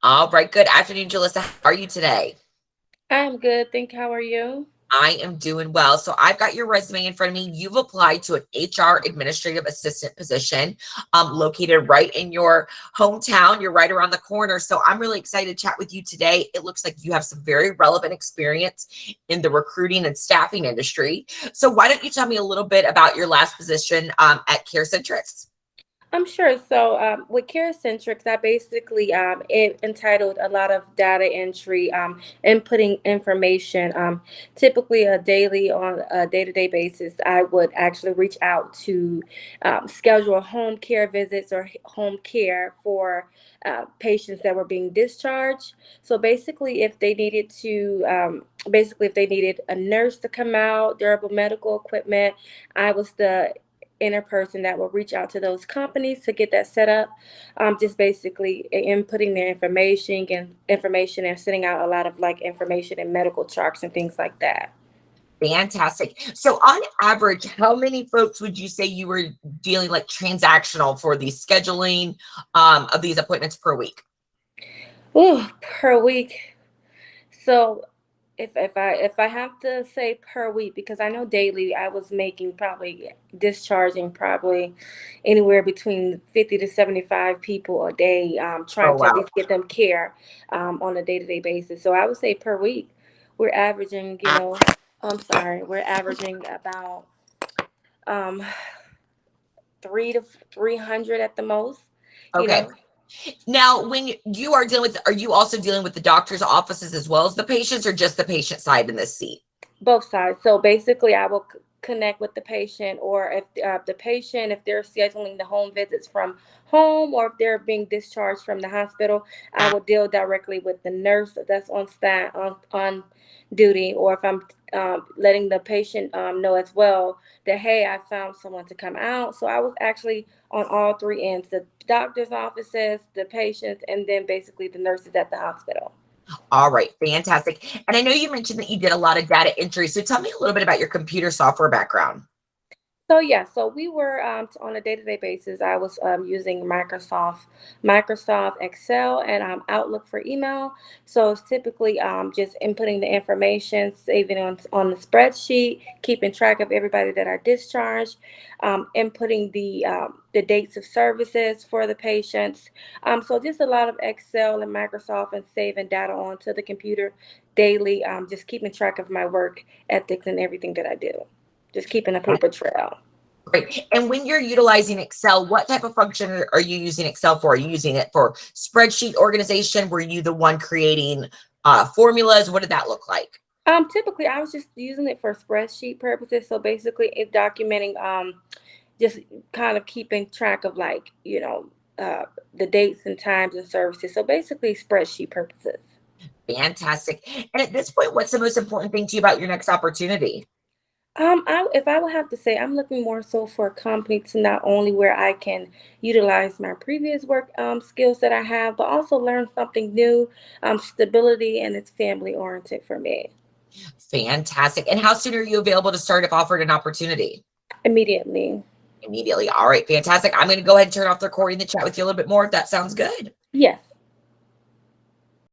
All right. Good afternoon, Julisa. How are you today? I'm good. Thank you. How are you? I am doing well. So I've got your resume in front of me. You've applied to an HR administrative assistant position located right in your hometown. You're right around the corner. So I'm really excited to chat with you today. It looks like you have some very relevant experience in the recruiting and staffing industry. So why don't you tell me a little bit about your last position at CareCentrix? I'm sure. So, with CareCentrix, I basically it entitled a lot of data entry, inputting information. Typically, a daily on a day-to-day basis, I would actually reach out to schedule home care visits or home care for patients that were being discharged. So, basically, if they needed a nurse to come out, durable medical equipment, I was the inner person that will reach out to those companies to get that set up. Just basically inputting their information and sending out a lot of like information and medical charts and things like that. Fantastic. So on average, how many folks would you say you were dealing like transactional for the scheduling of these appointments per week? Ooh, per week. So if I have to say per week, because I know daily I was making probably discharging probably anywhere between 50 to 75 people a day, Oh, trying to at wow. least get them care on a day-to-day basis. So I would say per week we're averaging, I'm sorry, we're averaging about um 300 at the most, you Okay. know. Now, when you are dealing with, are you also dealing with the doctor's offices as well as the patients or just the patient side in this seat? Both sides. So basically, I will connect with the patient, or if the patient, if they're scheduling the home visits from home, or if they're being discharged from the hospital, I will deal directly with the nurse that's on staff on duty, or if I'm letting the patient know as well that hey, I found someone to come out. So I was actually on all three ends: the doctor's offices, the patients, and then basically the nurses at the hospital. All right, fantastic. And I know you mentioned that you did a lot of data entry. So tell me a little bit about your computer software background. So yeah, so we were on a day-to-day basis. I was using Microsoft Excel and Outlook for email. So it's typically just inputting the information, saving on the spreadsheet, keeping track of everybody that are discharged, inputting the dates of services for the patients. So just a lot of Excel and Microsoft and saving data onto the computer daily. Just keeping track of my work ethics and everything that I do. Just keeping a paper trail. Great. And when you're utilizing Excel, what type of function are you using Excel for? Are you using it for spreadsheet organization? Were you the one creating formulas? What did that look like? Typically, I was just using it for spreadsheet purposes. So basically, it documenting, just kind of keeping track of like, the dates and times and services. So basically, spreadsheet purposes. Fantastic. And at this point, what's the most important thing to you about your next opportunity? If I would have to say, I'm looking more so for a company to not only where I can utilize my previous work skills that I have, but also learn something new, stability, and it's family oriented for me Fantastic. And how soon are you available to start if offered an opportunity? immediately. Immediately. All right, fantastic. I'm going to go ahead and turn off the recording and chat with you a little bit more if that sounds good. Yes.